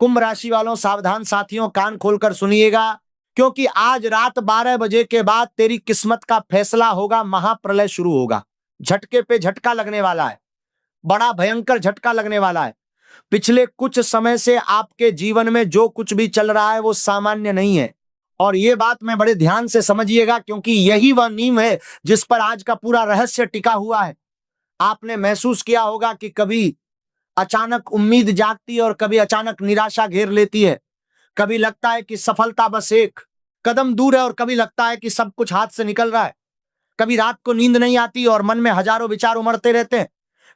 कुंभ राशि वालों सावधान साथियों, कान खोलकर सुनिएगा, क्योंकि आज रात 12 बजे के बाद तेरी किस्मत का फैसला होगा। महाप्रलय शुरू होगा, झटके पे झटका लगने वाला है, बड़ा भयंकर झटका लगने वाला है। पिछले कुछ समय से आपके जीवन में जो कुछ भी चल रहा है वो सामान्य नहीं है, और ये बात मैं बड़े ध्यान से समझिएगा, क्योंकि यही वह नींव है जिस पर आज का पूरा रहस्य टिका हुआ है। आपने महसूस किया होगा कि कभी अचानक उम्मीद जागती है और कभी अचानक निराशा घेर लेती है। कभी लगता है कि सफलता बस एक कदम दूर है और कभी लगता है कि सब कुछ हाथ से निकल रहा है। कभी रात को नींद नहीं आती और मन में हजारों विचार उमड़ते रहते हैं।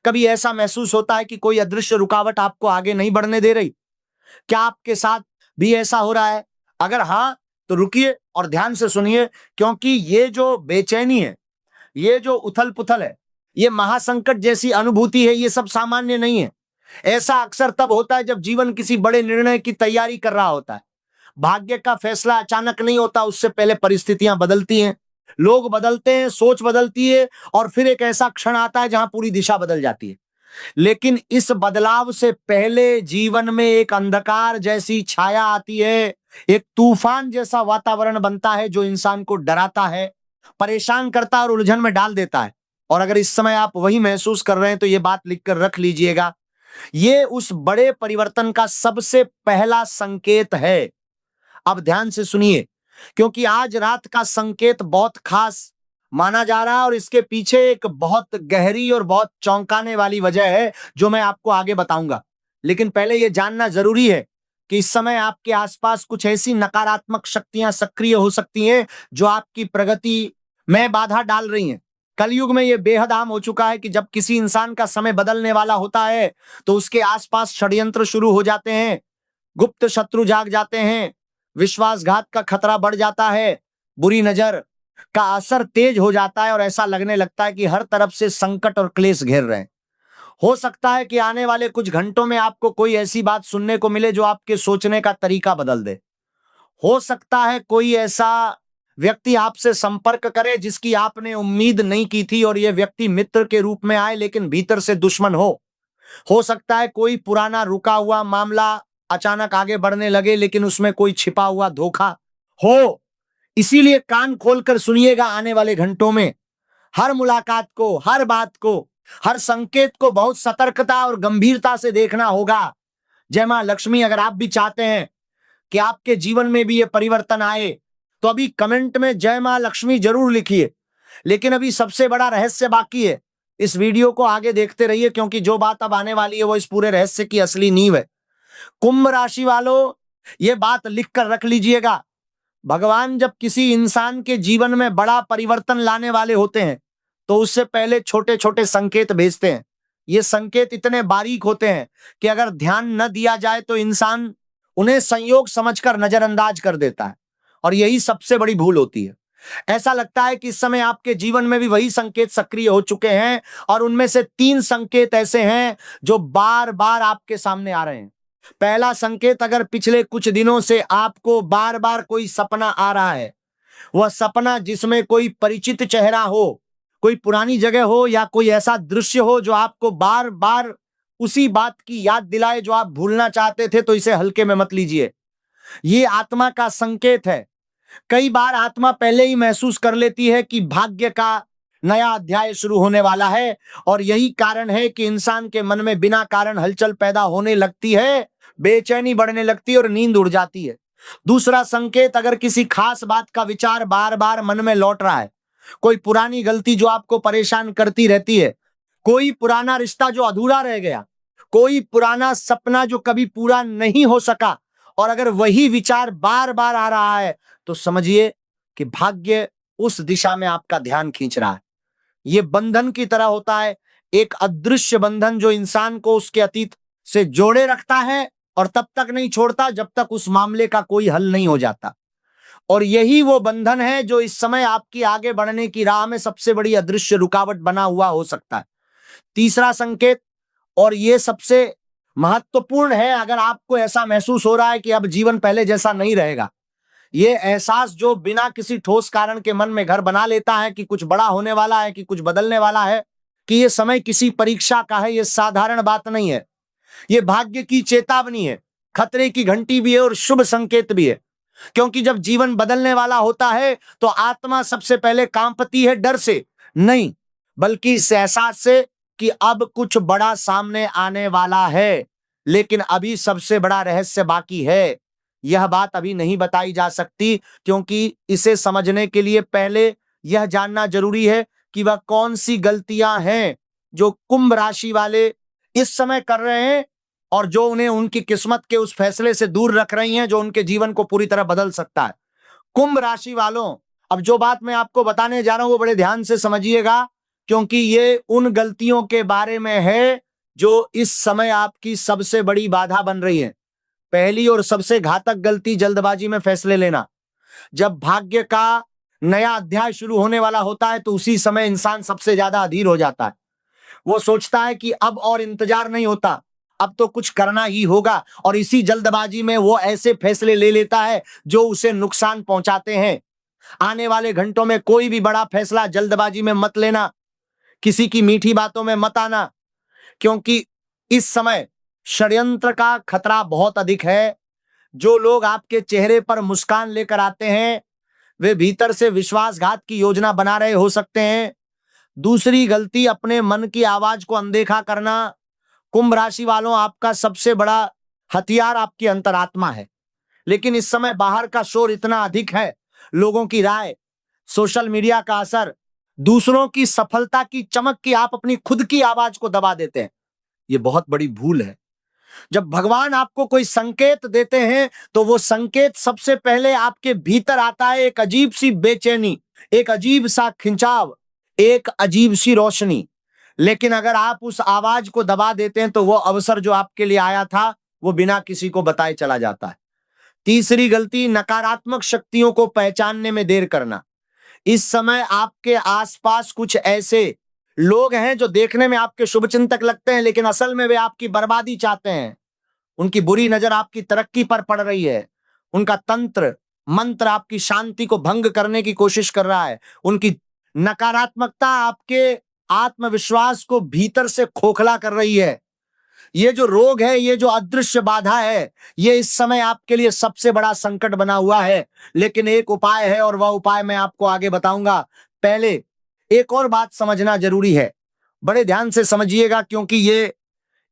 कभी ऐसा महसूस होता है कि कोई अदृश्य रुकावट आपको आगे नहीं बढ़ने दे रही। क्या आपके साथ भी ऐसा हो रहा है? अगर हाँ, तो रुकिए और ध्यान से सुनिए, क्योंकि ये जो बेचैनी है, ये जो उथल पुथल है, ये महासंकट जैसी अनुभूति है, ये सब सामान्य नहीं है। ऐसा अक्सर तब होता है जब जीवन किसी बड़े निर्णय की तैयारी कर रहा होता है। भाग्य का फैसला अचानक नहीं होता, उससे पहले परिस्थितियां बदलती हैं, लोग बदलते हैं, सोच बदलती है, और फिर एक ऐसा क्षण आता है जहां पूरी दिशा बदल जाती है। लेकिन इस बदलाव से पहले जीवन में एक अंधकार जैसी छाया आती है, एक तूफान जैसा वातावरण बनता है जो इंसान को डराता है, परेशान करता है और उलझन में डाल देता है। और अगर इस समय आप वही महसूस कर रहे हैं तो ये बात लिखकर रख लीजिएगा, ये उस बड़े परिवर्तन का सबसे पहला संकेत है। अब ध्यान से सुनिए, क्योंकि आज रात का संकेत बहुत खास माना जा रहा है और इसके पीछे एक बहुत गहरी और बहुत चौंकाने वाली वजह है जो मैं आपको आगे बताऊंगा। लेकिन पहले यह जानना जरूरी है कि इस समय आपके आसपास कुछ ऐसी नकारात्मक शक्तियां सक्रिय हो सकती हैं जो आपकी प्रगति में बाधा डाल रही हैं। कलयुग में यह बेहद आम हो चुका है कि जब किसी इंसान का समय बदलने वाला होता है तो उसके आसपास षड्यंत्र शुरू हो जाते हैं, गुप्त शत्रु जाग जाते हैं, विश्वासघात का खतरा बढ़ जाता है, बुरी नजर का असर तेज हो जाता है और ऐसा लगने लगता है कि हर तरफ से संकट और क्लेश घेर रहे हैं। हो सकता है कि आने वाले कुछ घंटों में आपको कोई ऐसी बात सुनने को मिले जो आपके सोचने का तरीका बदल दे। हो सकता है कोई ऐसा व्यक्ति आपसे संपर्क करे जिसकी आपने उम्मीद नहीं की थी और यह व्यक्ति मित्र के रूप में आए लेकिन भीतर से दुश्मन हो। हो सकता है कोई पुराना रुका हुआ मामला अचानक आगे बढ़ने लगे लेकिन उसमें कोई छिपा हुआ धोखा हो। इसीलिए कान खोलकर सुनिएगा, आने वाले घंटों में हर मुलाकात को, हर बात को, हर संकेत को बहुत सतर्कता और गंभीरता से देखना होगा। जय मां लक्ष्मी, अगर आप भी चाहते हैं कि आपके जीवन में भी ये परिवर्तन आए तो अभी कमेंट में जय मां लक्ष्मी जरूर लिखिए। लेकिन अभी सबसे बड़ा रहस्य बाकी है। इस वीडियो को आगे देखते रहिए, क्योंकि जो बात अब आने वाली है वो इस पूरे रहस्य की असली नींव है। कुंभ राशि वालों, ये बात लिखकर रख लीजिएगा, भगवान जब किसी इंसान के जीवन में बड़ा परिवर्तन लाने वाले होते हैं तो उससे पहले छोटे छोटे संकेत भेजते हैं। ये संकेत इतने बारीक होते हैं कि अगर ध्यान न दिया जाए तो इंसान उन्हें संयोग समझकर नजरअंदाज कर देता है, और यही सबसे बड़ी भूल होती है। ऐसा लगता है कि इस समय आपके जीवन में भी वही संकेत सक्रिय हो चुके हैं, और उनमें से 3 संकेत ऐसे हैं जो बार बार आपके सामने आ रहे हैं। पहला संकेत, अगर पिछले कुछ दिनों से आपको बार बार कोई सपना आ रहा है, वह सपना जिसमें कोई परिचित चेहरा हो, कोई पुरानी जगह हो या कोई ऐसा दृश्य हो जो आपको बार बार उसी बात की याद दिलाए जो आप भूलना चाहते थे, तो इसे हल्के में मत लीजिए। ये आत्मा का संकेत है। कई बार आत्मा पहले ही महसूस कर लेती है कि भाग्य का नया अध्याय शुरू होने वाला है, और यही कारण है कि इंसान के मन में बिना कारण हलचल पैदा होने लगती है, बेचैनी बढ़ने लगती है और नींद उड़ जाती है। दूसरा संकेत, अगर किसी खास बात का विचार बार बार मन में लौट रहा है, कोई पुरानी गलती जो आपको परेशान करती रहती है, कोई पुराना रिश्ता जो अधूरा रह गया, कोई पुराना सपना जो कभी पूरा नहीं हो सका, और अगर वही विचार बार बार आ रहा है तो समझिए कि भाग्य उस दिशा में आपका ध्यान खींच रहा है। ये बंधन की तरह होता है, एक अदृश्य बंधन जो इंसान को उसके अतीत से जोड़े रखता है और तब तक नहीं छोड़ता जब तक उस मामले का कोई हल नहीं हो जाता। और यही वो बंधन है जो इस समय आपकी आगे बढ़ने की राह में सबसे बड़ी अदृश्य रुकावट बना हुआ हो सकता है। तीसरा संकेत, और ये सबसे महत्वपूर्ण है, अगर आपको ऐसा महसूस हो रहा है कि अब जीवन पहले जैसा नहीं रहेगा, ये एहसास जो बिना किसी ठोस कारण के मन में घर बना लेता है कि कुछ बड़ा होने वाला है, कि कुछ बदलने वाला है, कि ये समय किसी परीक्षा का है, ये साधारण बात नहीं है, ये भाग्य की चेतावनी है। खतरे की घंटी भी है और शुभ संकेत भी है। क्योंकि जब जीवन बदलने वाला होता है तो आत्मा सबसे पहले कांपती है, डर से नहीं बल्कि इस एहसास से कि अब कुछ बड़ा सामने आने वाला है। लेकिन अभी सबसे बड़ा रहस्य बाकी है। यह बात अभी नहीं बताई जा सकती, क्योंकि इसे समझने के लिए पहले यह जानना जरूरी है कि वह कौन सी गलतियां हैं जो कुंभ राशि वाले इस समय कर रहे हैं और जो उन्हें उनकी किस्मत के उस फैसले से दूर रख रही हैं जो उनके जीवन को पूरी तरह बदल सकता है। कुंभ राशि वालों, अब जो बात मैं आपको बताने जा रहा हूं वो बड़े ध्यान से समझिएगा, क्योंकि ये उन गलतियों के बारे में है जो इस समय आपकी सबसे बड़ी बाधा बन रही है। पहली और सबसे घातक गलती, जल्दबाजी में फैसले लेना। जब भाग्य का नया अध्याय शुरू होने वाला होता है तो उसी समय इंसान सबसे ज्यादा अधीर हो जाता है। वो सोचता है कि अब और इंतजार नहीं होता, अब तो कुछ करना ही होगा, और इसी जल्दबाजी में वो ऐसे फैसले ले लेता है जो उसे नुकसान पहुंचाते हैं। आने वाले घंटों में कोई भी बड़ा फैसला जल्दबाजी में मत लेना, किसी की मीठी बातों में मत आना, क्योंकि इस समय षड्यंत्र का खतरा बहुत अधिक है। जो लोग आपके चेहरे पर मुस्कान लेकर आते हैं वे भीतर से विश्वासघात की योजना बना रहे हो सकते हैं। दूसरी गलती, अपने मन की आवाज को अनदेखा करना। कुंभ राशि वालों, आपका सबसे बड़ा हथियार आपकी अंतरात्मा है, लेकिन इस समय बाहर का शोर इतना अधिक है, लोगों की राय, सोशल मीडिया का असर, दूसरों की सफलता की चमक की आप अपनी खुद की आवाज को दबा देते हैं। ये बहुत बड़ी भूल है। जब भगवान आपको कोई संकेत देते हैं तो वो संकेत सबसे पहले आपके भीतर आता है, एक अजीब सी बेचैनी, एक अजीब सा खिंचाव, एक अजीब सी रोशनी। लेकिन अगर आप उस आवाज को दबा देते हैं तो वो अवसर जो आपके लिए आया था वो बिना किसी को बताए चला जाता है। तीसरी गलती, नकारात्मक शक्तियों को पहचानने में देर करना। इस समय आपके आसपास कुछ ऐसे लोग हैं जो देखने में आपके शुभचिंतक लगते हैं, लेकिन असल में वे आपकी बर्बादी चाहते हैं। उनकी बुरी नजर आपकी तरक्की पर पड़ रही है। उनका तंत्र मंत्र आपकी शांति को भंग करने की कोशिश कर रहा है। उनकी नकारात्मकता आपके आत्मविश्वास को भीतर से खोखला कर रही है। ये जो रोग है, ये जो अदृश्य बाधा है, ये इस समय आपके लिए सबसे बड़ा संकट बना हुआ है। लेकिन एक उपाय है और वह उपाय मैं आपको आगे बताऊंगा। पहले एक और बात समझना जरूरी है, बड़े ध्यान से समझिएगा, क्योंकि ये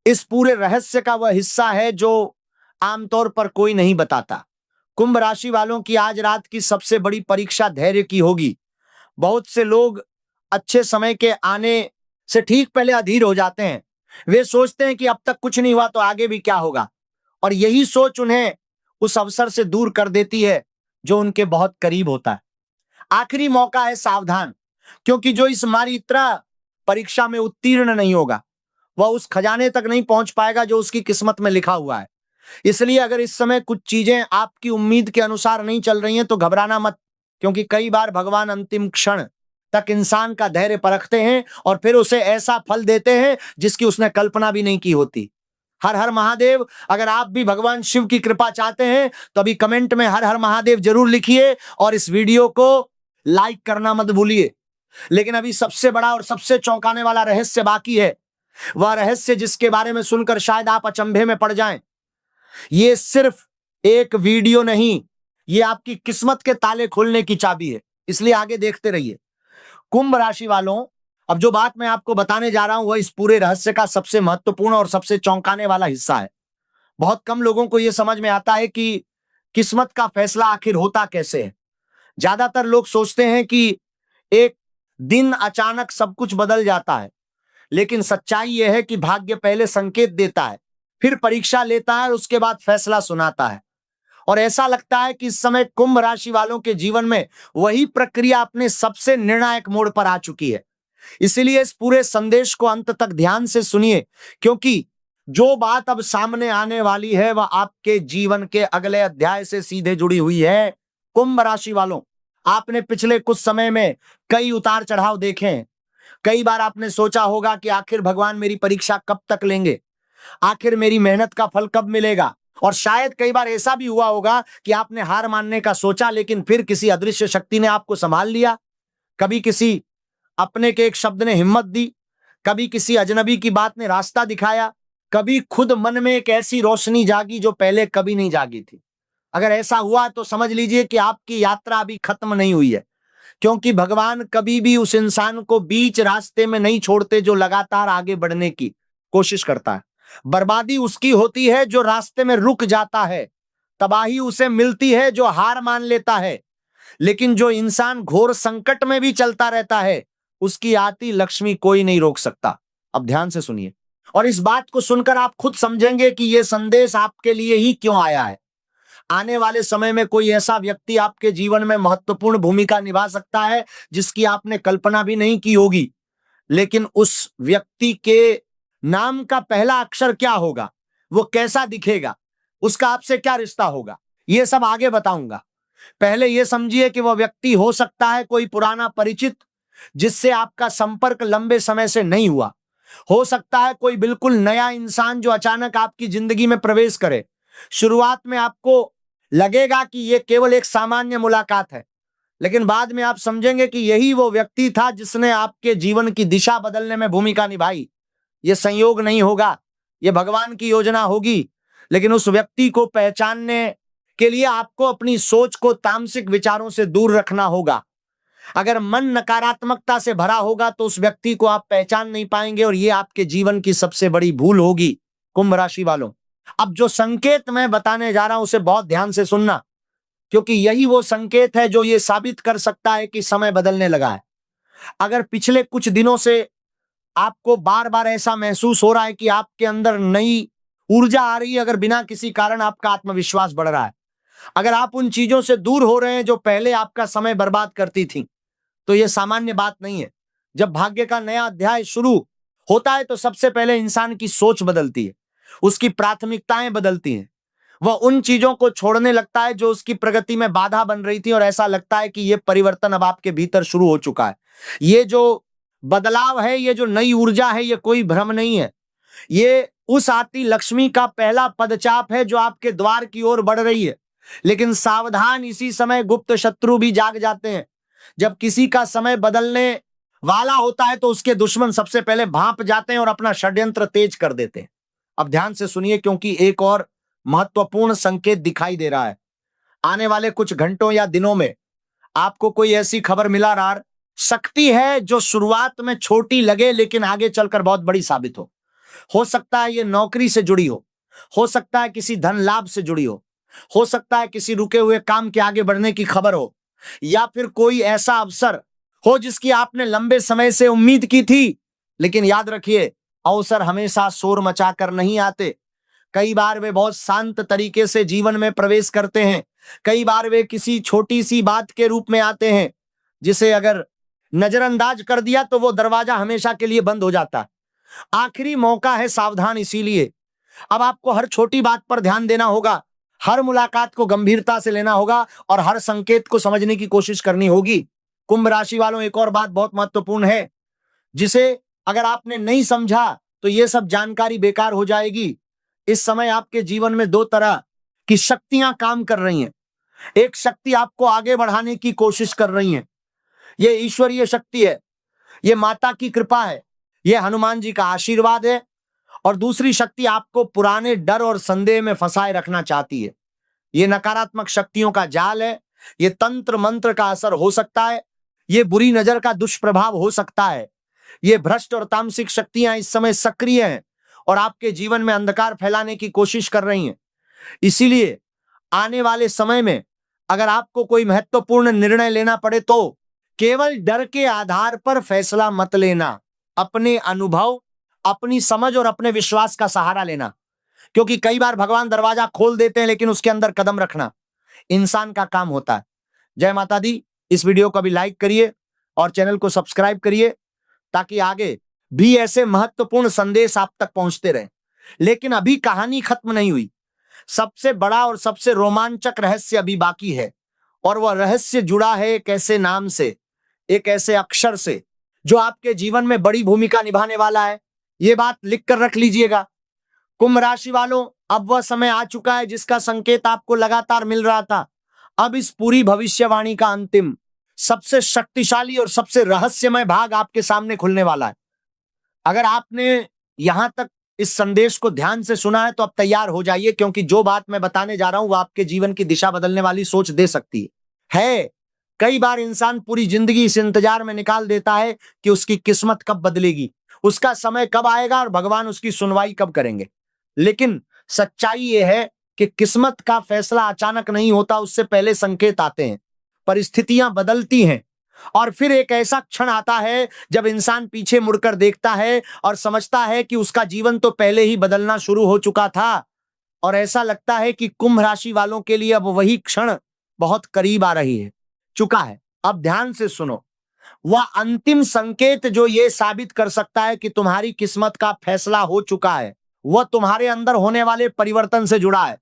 इस पूरे रहस्य का वह हिस्सा है जो आमतौर पर कोई नहीं बताता। कुंभ राशि वालों की आज रात की सबसे बड़ी परीक्षा धैर्य की होगी। बहुत से लोग अच्छे समय के आने से ठीक पहले अधीर हो जाते हैं। वे सोचते हैं कि अब तक कुछ नहीं हुआ तो आगे भी क्या होगा, और यही सोच उन्हें उस अवसर से दूर कर देती है जो उनके बहुत करीब होता है। आखिरी मौका है, सावधान, क्योंकि जो इस मारित्रा परीक्षा में उत्तीर्ण नहीं होगा वह उस खजाने तक नहीं पहुंच पाएगा जो उसकी किस्मत में लिखा हुआ है। इसलिए अगर इस समय कुछ चीजें आपकी उम्मीद के अनुसार नहीं चल रही हैं तो घबराना मत, क्योंकि कई बार भगवान अंतिम क्षण तक इंसान का धैर्य परखते हैं और फिर उसे ऐसा फल देते हैं जिसकी उसने कल्पना भी नहीं की होती। हर हर महादेव। अगर आप भी भगवान शिव की कृपा चाहते हैं तो अभी कमेंट में हर हर महादेव जरूर लिखिए और इस वीडियो को लाइक करना मत भूलिए। लेकिन अभी सबसे बड़ा और सबसे चौंकाने वाला रहस्य बाकी है, वह रहस्य जिसके बारे में सुनकर शायद आप अचंभे में पड़ जाएं। ये सिर्फ एक वीडियो नहीं, ये आपकी किस्मत के ताले खोलने की चाबी है, इसलिए आगे देखते रहिए। कुंभ राशि वालों, अब जो बात मैं आपको बताने जा रहा हूं वह इस पूरे रहस्य का सबसे महत्वपूर्ण और सबसे चौंकाने वाला हिस्सा है। बहुत कम लोगों को यह समझ में आता है कि किस्मत का फैसला आखिर होता कैसे है। ज्यादातर लोग सोचते हैं कि एक दिन अचानक सब कुछ बदल जाता है, लेकिन सच्चाई यह है कि भाग्य पहले संकेत देता है, फिर परीक्षा लेता है और उसके बाद फैसला सुनाता है। और ऐसा लगता है कि इस समय कुंभ राशि वालों के जीवन में वही प्रक्रिया अपने सबसे निर्णायक मोड़ पर आ चुकी है। इसीलिए इस पूरे संदेश को अंत तक ध्यान से सुनिए, क्योंकि जो बात अब सामने आने वाली है वह आपके जीवन के अगले अध्याय से सीधे जुड़ी हुई है। कुंभ राशि वालों, आपने पिछले कुछ समय में कई उतार चढ़ाव देखे हैं। कई बार आपने सोचा होगा कि आखिर भगवान मेरी परीक्षा कब तक लेंगे, आखिर मेरी मेहनत का फल कब मिलेगा। और शायद कई बार ऐसा भी हुआ होगा कि आपने हार मानने का सोचा, लेकिन फिर किसी अदृश्य शक्ति ने आपको संभाल लिया। कभी किसी अपने के एक शब्द ने हिम्मत दी, कभी किसी अजनबी की बात ने रास्ता दिखाया, कभी खुद मन में एक ऐसी रोशनी जागी जो पहले कभी नहीं जागी थी। अगर ऐसा हुआ तो समझ लीजिए कि आपकी यात्रा अभी खत्म नहीं हुई है, क्योंकि भगवान कभी भी उस इंसान को बीच रास्ते में नहीं छोड़ते जो लगातार आगे बढ़ने की कोशिश करता है। बर्बादी उसकी होती है जो रास्ते में रुक जाता है, तबाही उसे मिलती है जो हार मान लेता है, लेकिन जो इंसान घोर संकट में भी चलता रहता है, उसकी आती लक्ष्मी कोई नहीं रोक सकता। अब ध्यान से सुनिए और इस बात को सुनकर आप खुद समझेंगे कि यह संदेश आपके लिए ही क्यों आया है। आने वाले समय में कोई ऐसा व्यक्ति आपके जीवन में महत्वपूर्ण भूमिका निभा सकता है जिसकी आपने कल्पना भी नहीं की होगी, लेकिन उस व्यक्ति के नाम का पहला अक्षर क्या होगा, वो कैसा दिखेगा, उसका आपसे क्या रिश्ता होगा, ये सब आगे बताऊंगा। पहले यह समझिए कि वह व्यक्ति हो सकता है कोई पुराना परिचित जिससे आपका संपर्क लंबे समय से नहीं हुआ। हो सकता है कोई बिल्कुल नया इंसान जो अचानक आपकी जिंदगी में प्रवेश करे। शुरुआत में आपको लगेगा कि यह केवल एक सामान्य मुलाकात है, लेकिन बाद में आप समझेंगे कि यही वो व्यक्ति था जिसने आपके जीवन की दिशा बदलने में भूमिका निभाई। यह संयोग नहीं होगा, यह भगवान की योजना होगी, लेकिन उस व्यक्ति को पहचानने के लिए आपको अपनी सोच को तामसिक विचारों से दूर रखना होगा। अगर मन नकारात्मकता से भरा होगा तो उस व्यक्ति को आप पहचान नहीं पाएंगे और यह आपके जीवन की सबसे बड़ी भूल होगी। कुंभ राशि वालों, अब जो संकेत मैं बताने जा रहा हूं उसे बहुत ध्यान से सुनना, क्योंकि यही वो संकेत है जो ये साबित कर सकता है कि समय बदलने लगा है। अगर पिछले कुछ दिनों से आपको बार बार ऐसा महसूस हो रहा है कि आपके अंदर नई ऊर्जा आ रही है, अगर बिना किसी कारण आपका आत्मविश्वास बढ़ रहा है, अगर आप उन चीजों से दूर हो रहे हैं जो पहले आपका समय बर्बाद करती थी, तो यह सामान्य बात नहीं है। जब भाग्य का नया अध्याय शुरू होता है तो सबसे पहले इंसान की सोच बदलती है, उसकी प्राथमिकताएं बदलती हैं। वह उन चीजों को छोड़ने लगता है जो उसकी प्रगति में बाधा बन रही थी और ऐसा लगता है कि यह परिवर्तन अब आपके भीतर शुरू हो चुका है। ये जो बदलाव है, ये जो नई ऊर्जा है, ये कोई भ्रम नहीं है। ये उस आती लक्ष्मी का पहला पदचाप है जो आपके द्वार की ओर बढ़ रही है। लेकिन सावधान, इसी समय गुप्त शत्रु भी जाग जाते हैं। जब किसी का समय बदलने वाला होता है तो उसके दुश्मन सबसे पहले भांप जाते हैं और अपना षड्यंत्र तेज कर देते हैं। अब ध्यान से सुनिए, क्योंकि एक और महत्वपूर्ण संकेत दिखाई दे रहा है। आने वाले कुछ घंटों या दिनों में आपको कोई ऐसी खबर मिला रहा सकती है जो शुरुआत में छोटी लगे लेकिन आगे चलकर बहुत बड़ी साबित हो सकता है ये नौकरी से जुड़ी हो सकता है किसी धन लाभ से जुड़ी हो सकता है किसी रुके हुए काम के आगे बढ़ने की खबर हो, या फिर कोई ऐसा अवसर हो जिसकी आपने लंबे समय से उम्मीद की थी। लेकिन याद रखिए, अवसर हमेशा शोर मचाकर नहीं आते। कई बार वे बहुत शांत तरीके से जीवन में प्रवेश करते हैं। कई बार वे किसी छोटी सी बात के रूप में आते हैं जिसे अगर नजरअंदाज कर दिया तो वो दरवाजा हमेशा के लिए बंद हो जाता है। आखिरी मौका है, सावधान। इसीलिए अब आपको हर छोटी बात पर ध्यान देना होगा, हर मुलाकात को गंभीरता से लेना होगा और हर संकेत को समझने की कोशिश करनी होगी। कुंभ राशि वालों, एक और बात बहुत महत्वपूर्ण है जिसे अगर आपने नहीं समझा तो यह सब जानकारी बेकार हो जाएगी। इस समय आपके जीवन में दो तरह की शक्तियां काम कर रही हैं। एक शक्ति आपको आगे बढ़ाने की कोशिश कर रही है, यह ईश्वरीय शक्ति है, यह माता की कृपा है, यह हनुमान जी का आशीर्वाद है। और दूसरी शक्ति आपको पुराने डर और संदेह में फंसाए रखना चाहती है। यह नकारात्मक शक्तियों का जाल है, यह तंत्र मंत्र का असर हो सकता है, यह बुरी नजर का दुष्प्रभाव हो सकता है। यह भ्रष्ट और तामसिक शक्तियां इस समय सक्रिय हैं और आपके जीवन में अंधकार फैलाने की कोशिश कर रही हैं। इसीलिए आने वाले समय में अगर आपको कोई महत्वपूर्ण निर्णय लेना पड़े तो केवल डर के आधार पर फैसला मत लेना। अपने अनुभव, अपनी समझ और अपने विश्वास का सहारा लेना, क्योंकि कई बार भगवान दरवाजा खोल देते हैं लेकिन उसके अंदर कदम रखना इंसान का काम होता है। जय माता दी। इस वीडियो को भी लाइक करिए और चैनल को सब्सक्राइब करिए ताकि आगे भी ऐसे महत्वपूर्ण संदेश आप तक पहुंचते रहे। लेकिन अभी कहानी खत्म नहीं हुई। सबसे बड़ा और सबसे रोमांचक रहस्य अभी बाकी है, और वह रहस्य जुड़ा है एक ऐसे नाम से, एक ऐसे अक्षर से जो आपके जीवन में बड़ी भूमिका निभाने वाला है। यह बात लिख कर रख लीजिएगा। कुंभ राशि वालों, अब वह समय आ चुका है जिसका संकेत आपको लगातार मिल रहा था। अब इस पूरी भविष्यवाणी का अंतिम, सबसे शक्तिशाली और सबसे रहस्यमय भाग आपके सामने खुलने वाला है। अगर आपने यहां तक इस संदेश को ध्यान से सुना है तो अब तैयार हो जाइए, क्योंकि जो बात मैं बताने जा रहा हूं वो आपके जीवन की दिशा बदलने वाली सोच दे सकती है। कई बार इंसान पूरी जिंदगी इस इंतजार में निकाल देता है कि उसकी किस्मत कब बदलेगी, उसका समय कब आएगा और भगवान उसकी सुनवाई कब करेंगे। लेकिन सच्चाई यह है कि किस्मत का फैसला अचानक नहीं होता, उससे पहले संकेत आते हैं, परिस्थितियां बदलती हैं और फिर एक ऐसा क्षण आता है जब इंसान पीछे मुड़कर देखता है और समझता है कि उसका जीवन तो पहले ही बदलना शुरू हो चुका था। और ऐसा लगता है कि कुंभ राशि वालों के लिए अब वही क्षण बहुत करीब आ रही है, चुका है। अब ध्यान से सुनो, वह अंतिम संकेत जो यह साबित कर सकता है कि तुम्हारी किस्मत का फैसला हो चुका है, वह तुम्हारे अंदर होने वाले परिवर्तन से जुड़ा है।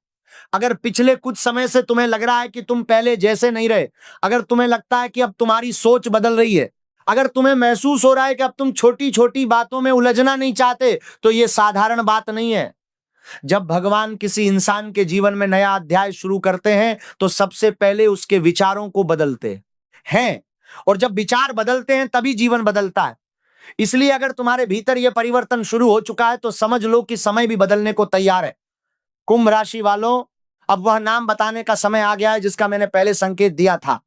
अगर पिछले कुछ समय से तुम्हें लग रहा है कि तुम पहले जैसे नहीं रहे, अगर तुम्हें लगता है कि अब तुम्हारी सोच बदल रही है, अगर तुम्हें महसूस हो रहा है कि अब तुम छोटी छोटी बातों में उलझना नहीं चाहते, तो यह साधारण बात नहीं है। जब भगवान किसी इंसान के जीवन में नया अध्याय शुरू करते हैं तो सबसे पहले उसके विचारों को बदलते हैं, और जब विचार बदलते हैं तभी जीवन बदलता है। इसलिए अगर तुम्हारे भीतर यह परिवर्तन शुरू हो चुका है तो समझ लो कि समय भी बदलने को तैयार है। कुंभ राशि वालों, अब वह नाम बताने का समय आ गया है जिसका मैंने पहले संकेत दिया था।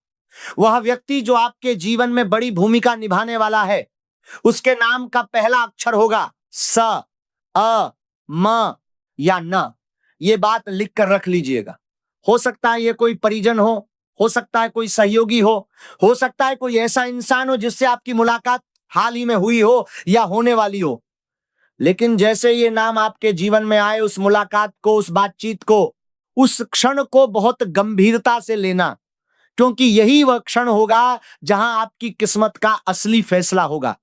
वह व्यक्ति जो आपके जीवन में बड़ी भूमिका निभाने वाला है, उसके नाम का पहला अक्षर होगा स, अ, म या न। ये बात लिख कर रख लीजिएगा। हो सकता है ये कोई परिजन हो सकता है कोई सहयोगी हो सकता है कोई ऐसा इंसान हो जिससे आपकी मुलाकात हाल ही में हुई हो या होने वाली हो। लेकिन जैसे ये नाम आपके जीवन में आए, उस मुलाकात को, उस बातचीत को, उस क्षण को बहुत गंभीरता से लेना, क्योंकि यही वह क्षण होगा जहां आपकी किस्मत का असली फैसला होगा।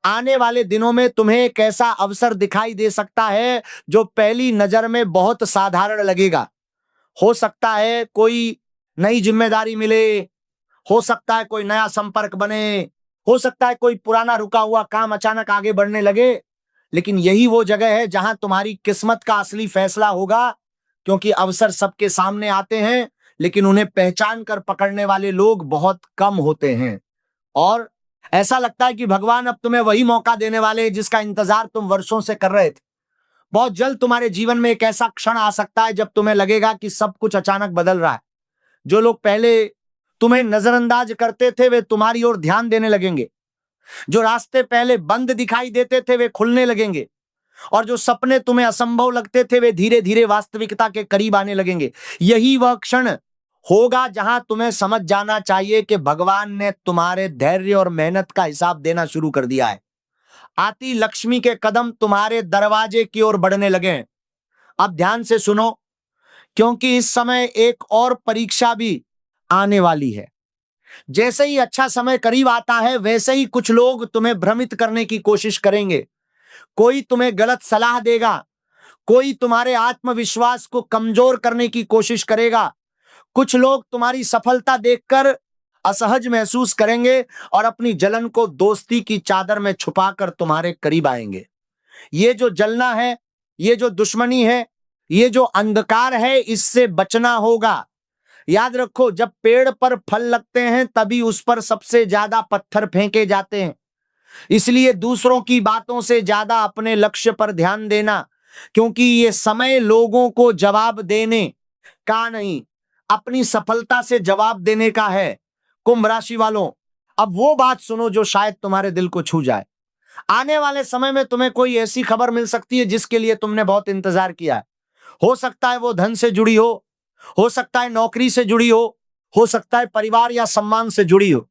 आने वाले दिनों में तुम्हें एक ऐसा अवसर दिखाई दे सकता है जो पहली नजर में बहुत साधारण लगेगा। हो सकता है कोई नई जिम्मेदारी मिले, हो सकता है कोई नया संपर्क बने, हो सकता है कोई पुराना रुका हुआ काम अचानक आगे बढ़ने लगे। लेकिन यही वो जगह है जहां तुम्हारी किस्मत का असली फैसला होगा, क्योंकि अवसर सबके सामने आते हैं लेकिन उन्हें पहचान कर पकड़ने वाले लोग बहुत कम होते हैं। और ऐसा लगता है कि भगवान अब तुम्हें वही मौका देने वाले हैं जिसका इंतजार तुम वर्षों से कर रहे थे। बहुत जल्द तुम्हारे जीवन में एक ऐसा क्षण आ सकता है जब तुम्हें लगेगा कि सब कुछ अचानक बदल रहा है। जो लोग पहले तुम्हें नजरअंदाज करते थे वे तुम्हारी ओर ध्यान देने लगेंगे, जो रास्ते पहले बंद दिखाई देते थे वे खुलने लगेंगे, और जो सपने तुम्हें असंभव लगते थे वे धीरे धीरे वास्तविकता के करीब आने लगेंगे। यही वह क्षण होगा जहां तुम्हें समझ जाना चाहिए कि भगवान ने तुम्हारे धैर्य और मेहनत का हिसाब देना शुरू कर दिया है। आती लक्ष्मी के कदम तुम्हारे दरवाजे की ओर बढ़ने लगे हैं। अब ध्यान से सुनो, क्योंकि इस समय एक और परीक्षा भी आने वाली है। जैसे ही अच्छा समय करीब आता है वैसे ही कुछ लोग तुम्हें भ्रमित करने की कोशिश करेंगे। कोई तुम्हें गलत सलाह देगा, कोई तुम्हारे आत्मविश्वास को कमजोर करने की कोशिश करेगा, कुछ लोग तुम्हारी सफलता देखकर असहज महसूस करेंगे और अपनी जलन को दोस्ती की चादर में छुपाकर तुम्हारे करीब आएंगे। ये जो जलना है, ये जो दुश्मनी है, ये जो अंधकार है, इससे बचना होगा। याद रखो, जब पेड़ पर फल लगते हैं तभी उस पर सबसे ज्यादा पत्थर फेंके जाते हैं। इसलिए दूसरों की बातों से ज्यादा अपने लक्ष्य पर ध्यान देना, क्योंकि ये समय लोगों को जवाब देने का नहीं, अपनी सफलता से जवाब देने का है। कुंभ राशि वालों, अब वो बात सुनो जो शायद तुम्हारे दिल को छू जाए। आने वाले समय में तुम्हें कोई ऐसी खबर मिल सकती है जिसके लिए तुमने बहुत इंतजार किया है। हो सकता है वो धन से जुड़ी हो सकता है नौकरी से जुड़ी हो सकता है परिवार या सम्मान से जुड़ी हो।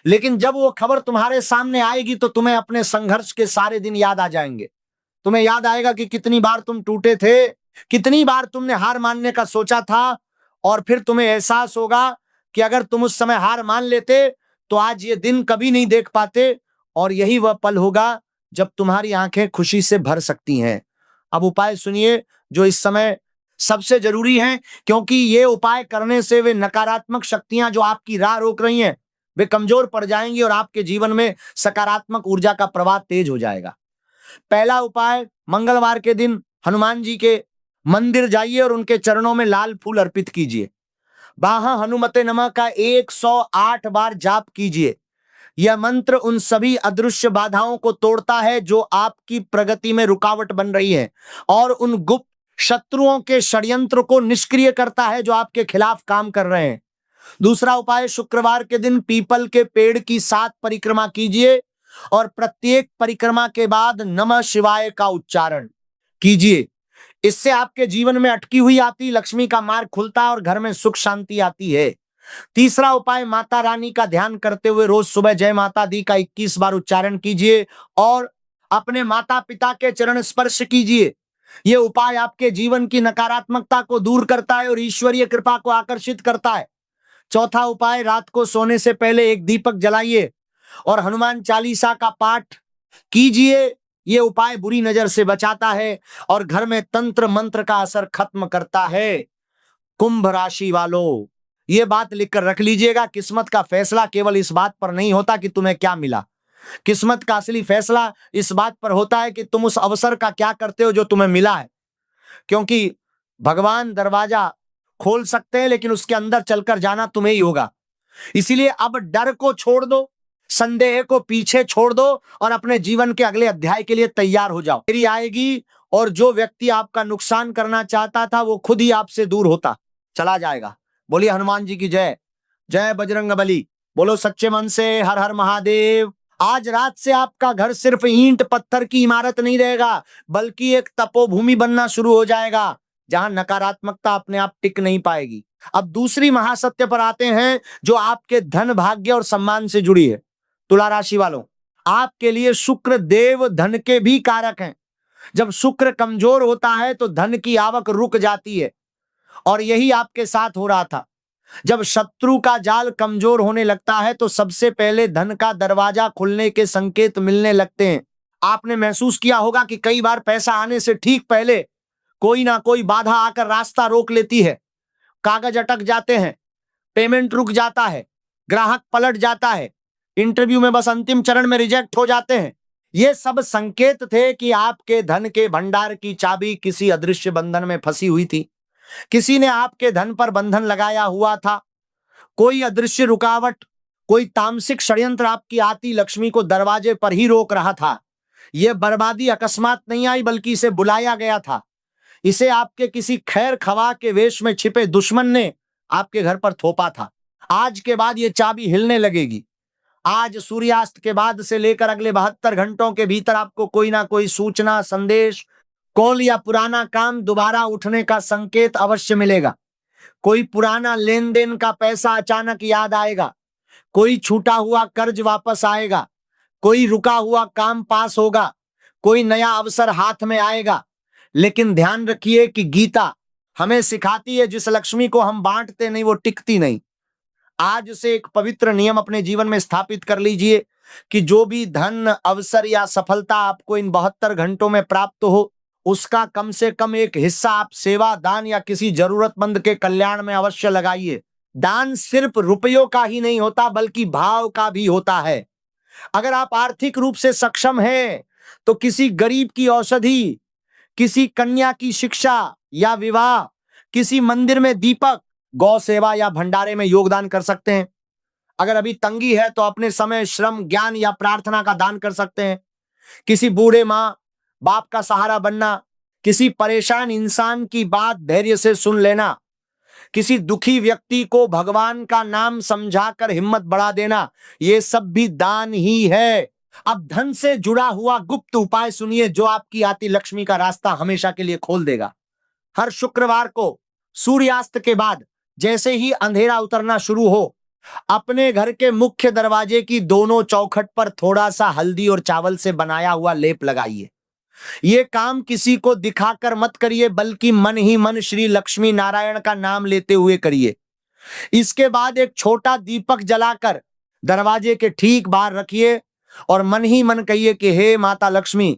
लेकिन जब वो खबर तुम्हारे सामने आएगी तो तुम्हें अपने संघर्ष के सारे दिन याद आ जाएंगे। तुम्हें याद आएगा कि कितनी बार तुम टूटे थे, कितनी बार तुमने हार मानने का सोचा था, और फिर तुम्हें एहसास होगा कि अगर तुम उस समय हार मान लेते तो आज ये दिन कभी नहीं देख पाते। और यही वह पल होगा जब तुम्हारी आंखें खुशी से भर सकती हैं। अब उपाय सुनिए जो इस समय सबसे जरूरी हैं, क्योंकि ये उपाय करने से वे नकारात्मक शक्तियां जो आपकी राह रोक रही हैं वे कमजोर पड़ जाएंगी और आपके जीवन में सकारात्मक ऊर्जा का प्रवाह तेज हो जाएगा। पहला उपाय, मंगलवार के दिन हनुमान जी के मंदिर जाइए और उनके चरणों में लाल फूल अर्पित कीजिए। बाहा हनुमते नमः का 108 बार जाप कीजिए। यह मंत्र उन सभी अदृश्य बाधाओं को तोड़ता है जो आपकी प्रगति में रुकावट बन रही है और उन गुप्त शत्रुओं के षड्यंत्र को निष्क्रिय करता है जो आपके खिलाफ काम कर रहे हैं। दूसरा उपाय, शुक्रवार के दिन पीपल के पेड़ की 7 परिक्रमा कीजिए और प्रत्येक परिक्रमा के बाद नमः शिवाय का उच्चारण कीजिए। इससे आपके जीवन में अटकी हुई आती लक्ष्मी का मार्ग खुलता है और घर में सुख शांति आती है। तीसरा उपाय, माता रानी का ध्यान करते हुए रोज सुबह जय माता दी का 21 बार उच्चारण कीजिए और अपने माता पिता के चरण स्पर्श कीजिए। यह उपाय आपके जीवन की नकारात्मकता को दूर करता है और ईश्वरीय कृपा को आकर्षित करता है। चौथा उपाय, रात को सोने से पहले एक दीपक जलाइए और हनुमान चालीसा का पाठ कीजिए। यह उपाय बुरी नजर से बचाता है और घर में तंत्र मंत्र का असर खत्म करता है। कुंभ राशि वालों, यह बात लिखकर रख लीजिएगा, किस्मत का फैसला केवल इस बात पर नहीं होता कि तुम्हें क्या मिला। किस्मत का असली फैसला इस बात पर होता है कि तुम उस अवसर का क्या करते हो जो तुम्हें मिला है। क्योंकि भगवान दरवाजा खोल सकते हैं लेकिन उसके अंदर चलकर जाना तुम्हें ही होगा। इसीलिए अब डर को छोड़ दो, संदेह को पीछे छोड़ दो और अपने जीवन के अगले अध्याय के लिए तैयार हो जाओ। देरी आएगी और जो व्यक्ति आपका नुकसान करना चाहता था वो खुद ही आपसे दूर होता चला जाएगा। बोलिए हनुमान जी की जय। जय बजरंगबली। बोलो सच्चे मन से हर हर महादेव। आज रात से आपका घर सिर्फ ईंट पत्थर की इमारत नहीं रहेगा बल्कि एक तपोभूमि बनना शुरू हो जाएगा जहां नकारात्मकता अपने आप टिक नहीं पाएगी। अब दूसरी महासत्य पर आते हैं जो आपके धन भाग्य और सम्मान से जुड़ी है। तुला राशि वालों, आपके लिए शुक्र देव धन के भी कारक हैं। जब शुक्र कमजोर होता है तो धन की आवक रुक जाती है और यही आपके साथ हो रहा था। जब शत्रु का जाल कमजोर होने लगता है तो सबसे पहले धन का दरवाजा खुलने के संकेत मिलने लगते हैं। आपने महसूस किया होगा कि कई बार पैसा आने से ठीक पहले कोई ना कोई बाधा आकर रास्ता रोक लेती है। कागज अटक जाते हैं, पेमेंट रुक जाता है, ग्राहक पलट जाता है, इंटरव्यू में बस अंतिम चरण में रिजेक्ट हो जाते हैं। ये सब संकेत थे कि आपके धन के भंडार की चाबी किसी अदृश्य बंधन में फंसी हुई थी। किसी ने आपके धन पर बंधन लगाया हुआ था। कोई अदृश्य रुकावट, कोई तामसिक षड्यंत्र आपकी आती लक्ष्मी को दरवाजे पर ही रोक रहा था। यह बर्बादी अकस्मात नहीं आई बल्कि इसे बुलाया गया था। इसे आपके किसी खैर खवा के वेश में छिपे दुश्मन ने आपके घर पर थोपा था। आज के बाद यह चाबी हिलने लगेगी। आज सूर्यास्त के बाद से लेकर अगले 72 घंटों के भीतर आपको कोई ना कोई सूचना, संदेश, कॉल या पुराना काम दोबारा उठने का संकेत अवश्य मिलेगा। कोई पुराना लेन देन का पैसा अचानक याद आएगा। कोई छूटा हुआ कर्ज वापस आएगा। कोई रुका हुआ काम पास होगा। कोई नया अवसर हाथ में आएगा। लेकिन ध्यान रखिए कि गीता हमें सिखाती है जिस लक्ष्मी को हम बांटते नहीं वो टिकती नहीं। आज से एक पवित्र नियम अपने जीवन में स्थापित कर लीजिए कि जो भी धन, अवसर या सफलता आपको इन 72 घंटों में प्राप्त हो उसका कम से कम एक हिस्सा आप सेवा, दान या किसी जरूरतमंद के कल्याण में अवश्य लगाइए। दान सिर्फ रुपयों का ही नहीं होता बल्कि भाव का भी होता है। अगर आप आर्थिक रूप से सक्षम हैं तो किसी गरीब की औषधि, किसी कन्या की शिक्षा या विवाह, किसी मंदिर में दीपक, गौ सेवा या भंडारे में योगदान कर सकते हैं। अगर अभी तंगी है तो अपने समय, श्रम, ज्ञान या प्रार्थना का दान कर सकते हैं। किसी बूढ़े माँ बाप का सहारा बनना, किसी परेशान इंसान की बात धैर्य से सुन लेना, किसी दुखी व्यक्ति को भगवान का नाम समझाकर हिम्मत बढ़ा देना, ये सब भी दान ही है। अब धन से जुड़ा हुआ गुप्त उपाय सुनिए जो आपकी आती लक्ष्मी का रास्ता हमेशा के लिए खोल देगा। हर शुक्रवार को सूर्यास्त के बाद जैसे ही अंधेरा उतरना शुरू हो, अपने घर के मुख्य दरवाजे की दोनों चौखट पर थोड़ा सा हल्दी और चावल से बनाया हुआ लेप लगाइए। यह काम किसी को दिखाकर मत करिए बल्कि मन ही मन श्री लक्ष्मी नारायण का नाम लेते हुए करिए। इसके बाद एक छोटा दीपक जलाकर दरवाजे के ठीक बाहर रखिए और मन ही मन कहिए कि हे माता लक्ष्मी,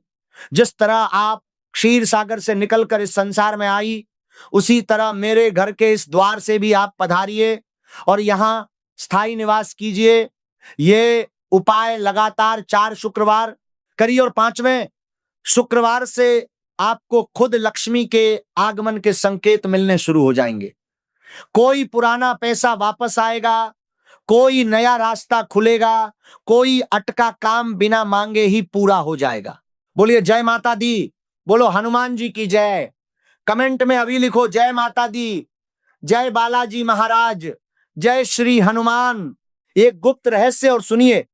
जिस तरह आप क्षीर सागर से निकलकर इस संसार में आई उसी तरह मेरे घर के इस द्वार से भी आप पधारिए और यहां स्थायी निवास कीजिए। ये उपाय लगातार 4 शुक्रवार करिए और 5वें शुक्रवार से आपको खुद लक्ष्मी के आगमन के संकेत मिलने शुरू हो जाएंगे। कोई पुराना पैसा वापस आएगा, कोई नया रास्ता खुलेगा, कोई अटका काम बिना मांगे ही पूरा हो जाएगा। बोलिए जय माता दी, बोलो हनुमान जी की जय। कमेंट में अभी लिखो जय माता दी, जय बालाजी महाराज, जय श्री हनुमान। एक गुप्त रहस्य और सुनिए,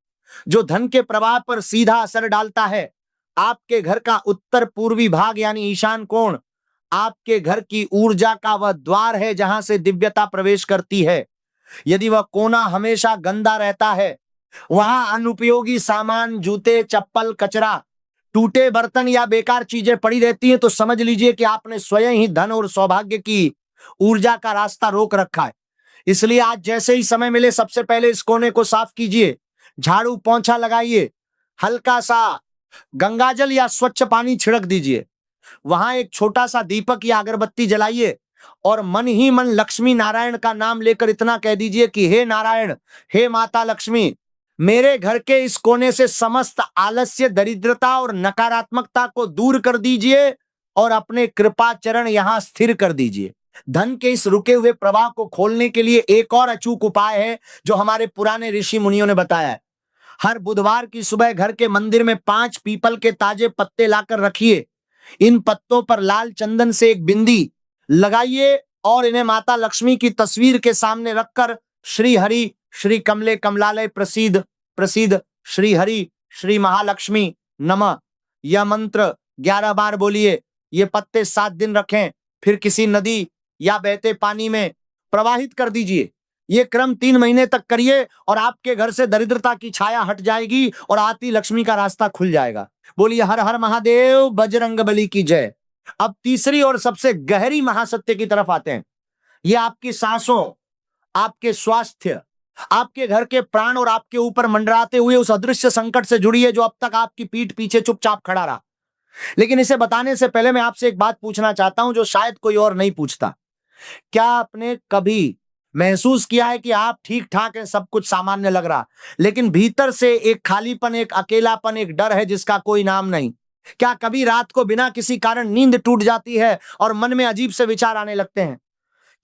जो धन के प्रवाह पर सीधा असर डालता है। आपके घर का उत्तर पूर्वी भाग यानी ईशान कोण आपके घर की ऊर्जा का वह द्वार है जहां से दिव्यता प्रवेश करती है। यदि वह कोना हमेशा गंदा रहता है, वहां अनुपयोगी सामान, जूते, चप्पल, कचरा, टूटे बर्तन या बेकार चीजें पड़ी रहती हैं, तो समझ लीजिए कि आपने स्वयं ही धन और सौभाग्य की ऊर्जा का रास्ता रोक रखा है। इसलिए आज जैसे ही समय मिले सबसे पहले इस कोने को साफ कीजिए, झाड़ू पोंछा लगाइए, हल्का सा गंगाजल या स्वच्छ पानी छिड़क दीजिए, वहां एक छोटा सा दीपक या अगरबत्ती जलाइए और मन ही मन लक्ष्मी नारायण का नाम लेकर इतना कह दीजिए कि हे नारायण, हे माता लक्ष्मी, मेरे घर के इस कोने से समस्त आलस्य, दरिद्रता और नकारात्मकता को दूर कर दीजिए और अपने कृपा चरण यहां स्थिर कर दीजिए। धन के इस रुके हुए प्रवाह को खोलने के लिए एक और अचूक उपाय है जो हमारे पुराने ऋषि मुनियों ने बताया है। हर बुधवार की सुबह घर के मंदिर में 5 पीपल के ताजे पत्ते लाकर रखिए। इन पत्तों पर लाल चंदन से एक बिंदी लगाइए और इन्हें माता लक्ष्मी की तस्वीर के सामने रखकर श्री हरि श्री कमले कमलालय प्रसीद प्रसीद, श्री हरि श्री महालक्ष्मी नमः, यह मंत्र 11 बार बोलिए। ये पत्ते 7 दिन रखें, फिर किसी नदी या बहते पानी में प्रवाहित कर दीजिए। ये क्रम 3 महीने तक करिए और आपके घर से दरिद्रता की छाया हट जाएगी और आती लक्ष्मी का रास्ता खुल जाएगा। बोलिए हर हर महादेव, बजरंग बली की जय। अब तीसरी और सबसे गहरी महासत्य की तरफ आते हैं। ये आपकी सांसों, आपके स्वास्थ्य, आपके घर के प्राण और आपके ऊपर मंडराते हुए उस अदृश्य संकट से जुड़ी है जो अब तक आपकी पीठ पीछे चुपचाप खड़ा रहा। लेकिन इसे बताने से पहले मैं आपसे एक बात पूछना चाहता हूं जो शायद कोई और नहीं पूछता। क्या आपने कभी महसूस किया है कि आप ठीक ठाक हैं, सब कुछ सामान्य लग रहा, लेकिन भीतर से एक खालीपन, एक अकेलापन, एक डर है जिसका कोई नाम नहीं? क्या कभी रात को बिना किसी कारण नींद टूट जाती है और मन में अजीब से विचार आने लगते हैं?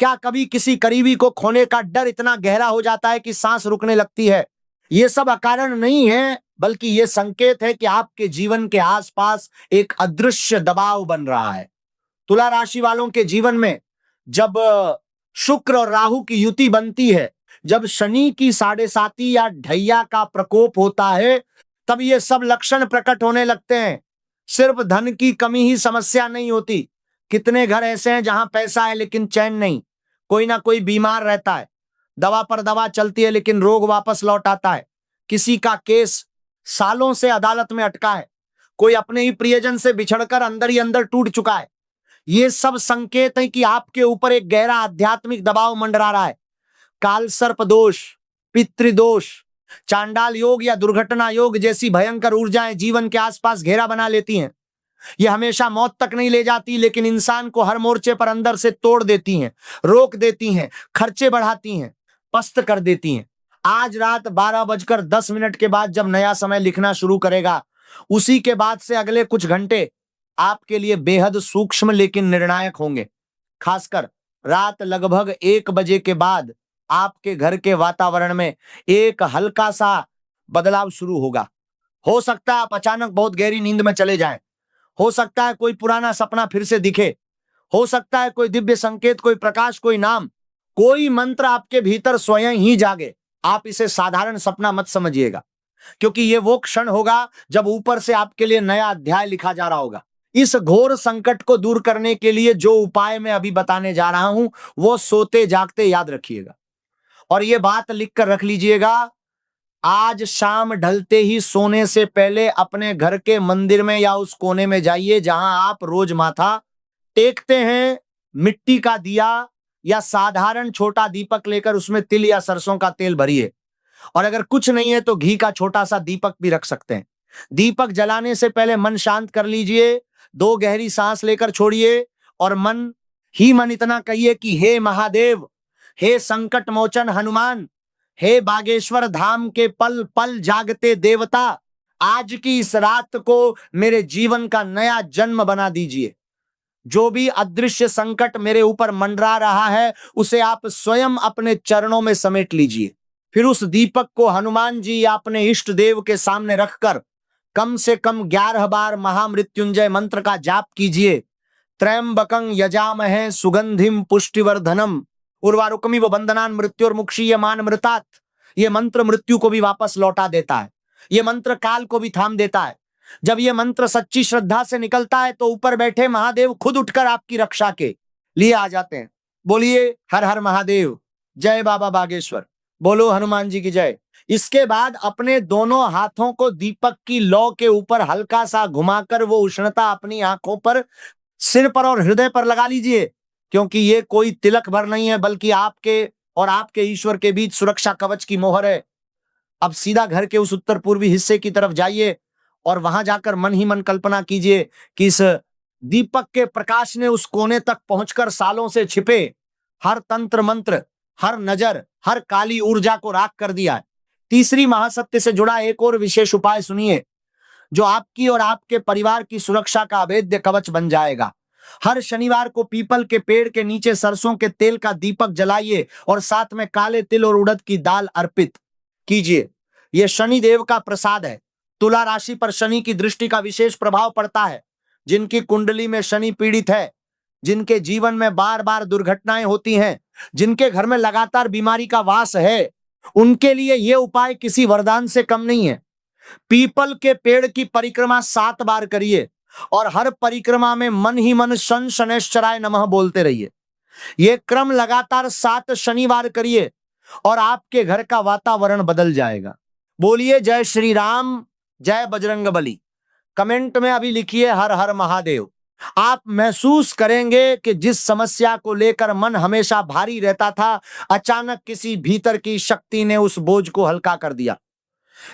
क्या कभी किसी करीबी को खोने का डर इतना गहरा हो जाता है कि सांस रुकने लगती है? ये सब अकारण नहीं है, बल्कि ये संकेत है कि आपके जीवन के आसपास एक अदृश्य दबाव बन रहा है। तुला राशि वालों के जीवन में जब शुक्र और राहु की युति बनती है, जब शनि की 7.5 या ढैया का प्रकोप होता है, तब ये सब लक्षण प्रकट होने लगते हैं। सिर्फ धन की कमी ही समस्या नहीं होती। कितने घर ऐसे हैं जहां पैसा है लेकिन चैन नहीं, कोई ना कोई बीमार रहता है, दवा पर दवा चलती है लेकिन रोग वापस लौट आता है, किसी का केस सालों से अदालत में अटका है, कोई अपने ही प्रियजन से बिछड़कर अंदर ही अंदर टूट चुका है। ये सब संकेत है कि आपके ऊपर एक गहरा आध्यात्मिक दबाव मंडरा रहा है। काल सर्प दोष, पितृदोष, चांडाल योग या दुर्घटना योग जैसी भयंकर ऊर्जाएं जीवन के आसपास घेरा बना लेती हैं। ये हमेशा मौत तक नहीं ले जाती, लेकिन इंसान को हर मोर्चे पर अंदर से तोड़ देती हैं, रोक देती हैं, खर्चे बढ़ाती हैं, पस्त कर देती हैं। आज रात 12:10 के बाद जब नया समय लिखना शुरू करेगा, उसी के बाद से अगले कुछ घंटे आपके लिए बेहद सूक्ष्म लेकिन निर्णायक होंगे। खासकर रात लगभग 1 बजे के बाद आपके घर के वातावरण में एक हल्का सा बदलाव शुरू होगा। हो सकता है आप अचानक बहुत गहरी नींद में चले जाएं, हो सकता है कोई पुराना सपना फिर से दिखे, हो सकता है कोई दिव्य संकेत, कोई प्रकाश, कोई नाम, कोई मंत्र आपके भीतर स्वयं ही जागे। आप इसे साधारण सपना मत समझिएगा, क्योंकि ये वो क्षण होगा जब ऊपर से आपके लिए नया अध्याय लिखा जा रहा होगा। इस घोर संकट को दूर करने के लिए जो उपाय मैं अभी बताने जा रहा हूं, वो सोते जागते याद रखिएगा और ये बात लिख कर रख लीजिएगा। आज शाम ढलते ही सोने से पहले अपने घर के मंदिर में या उस कोने में जाइए जहां आप रोज माथा टेकते हैं। मिट्टी का दिया या साधारण छोटा दीपक लेकर उसमें तिल या सरसों का तेल भरिए, और अगर कुछ नहीं है तो घी का छोटा सा दीपक भी रख सकते हैं। दीपक जलाने से पहले मन शांत कर लीजिए, 2 गहरी सांस लेकर छोड़िए और मन ही मन इतना कहिए कि हे महादेव, हे संकट मोचन हनुमान, हे बागेश्वर धाम के पल पल जागते देवता, आज की इस रात को मेरे जीवन का नया जन्म बना दीजिए। जो भी अदृश्य संकट मेरे ऊपर मंडरा रहा है, उसे आप स्वयं अपने चरणों में समेट लीजिए। फिर उस दीपक को हनुमान जी या अपने इष्ट देव के सामने रखकर कम से कम 11 बार महामृत्युंजय मंत्र का जाप कीजिए। त्र्यंबकं यजामहे सुगंधिम पुष्टिवर्धनम उर्वारुकमिव बंधनान् मृत्युर्मुक्षीयमान् मृतात्। ये मंत्र मृत्यु को भी वापस लौटा देता है। ये मंत्र काल को भी थाम देता है। जब ये मंत्र सच्ची श्रद्धा से निकलता है तो ऊपर बैठे महादेव खुद उठकर आपकी रक्षा के लिए आ जाते हैं। बोलिए हर हर महादेव, जय बाबा बागेश्वर, बोलो हनुमान जी की जय। इसके बाद अपने दोनों हाथों को दीपक की लौ के ऊपर हल्का सा घुमाकर वो उष्णता अपनी आंखों पर, सिर पर और हृदय पर लगा लीजिए, क्योंकि ये कोई तिलक भर नहीं है, बल्कि आपके और आपके ईश्वर के बीच सुरक्षा कवच की मोहर है। अब सीधा घर के उस उत्तर पूर्वी हिस्से की तरफ जाइए और वहां जाकर मन ही मन कल्पना कीजिए कि इस दीपक के प्रकाश ने उस कोने तक पहुंचकर सालों से छिपे हर तंत्र मंत्र, हर नजर, हर काली ऊर्जा को राख कर दिया है। तीसरी महासत्य से जुड़ा एक और विशेष उपाय सुनिए, जो आपकी और आपके परिवार की सुरक्षा का अभेद्य कवच बन जाएगा। हर शनिवार को पीपल के पेड़ के नीचे सरसों के तेल का दीपक जलाइए और साथ में काले तिल और उड़द की दाल अर्पित कीजिए। यह शनि देव का प्रसाद है। तुला राशि पर शनि की दृष्टि का विशेष प्रभाव पड़ता है। जिनकी कुंडली में शनि पीड़ित है, जिनके जीवन में बार बार दुर्घटनाएं होती हैं, जिनके घर में लगातार बीमारी का वास है, उनके लिए यह उपाय किसी वरदान से कम नहीं है। पीपल के पेड़ की परिक्रमा 7 बार करिए और हर परिक्रमा में मन ही मन शन शनैश्चराय नमः बोलते रहिए। यह क्रम लगातार 7 शनिवार करिए और आपके घर का वातावरण बदल जाएगा। बोलिए जय श्री राम, जय बजरंगबली। कमेंट में अभी लिखिए हर हर महादेव। आप महसूस करेंगे कि जिस समस्या को लेकर मन हमेशा भारी रहता था, अचानक किसी भीतर की शक्ति ने उस बोझ को हल्का कर दिया।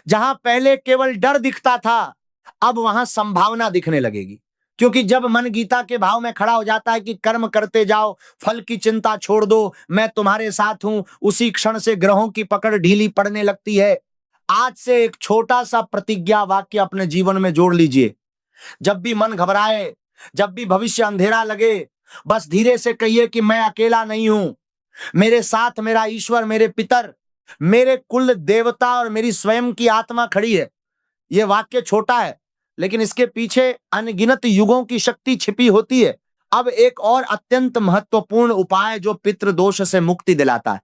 जहां पहले केवल डर दिखता था, अब वहां संभावना दिखने लगेगी। क्योंकि जब मन गीता के भाव में खड़ा हो जाता है कि कर्म करते जाओ, फल की चिंता छोड़ दो, मैं तुम्हारे साथ हूं, उसी क्षण से ग्रहों की पकड़ ढीली पड़ने लगती है। आज से एक छोटा सा प्रतिज्ञा वाक्य अपने जीवन में जोड़ लीजिए। जब भी मन घबराए, जब भी भविष्य अंधेरा लगे, बस धीरे से कहिए कि मैं अकेला नहीं हूं, मेरे साथ मेरा ईश्वर, मेरे पितर, मेरे कुल देवता और मेरी स्वयं की आत्मा खड़ी है। यह वाक्य छोटा है, लेकिन इसके पीछे अनगिनत युगों की शक्ति छिपी होती है। अब एक और अत्यंत महत्वपूर्ण उपाय जो पितृ दोष से मुक्ति दिलाता है,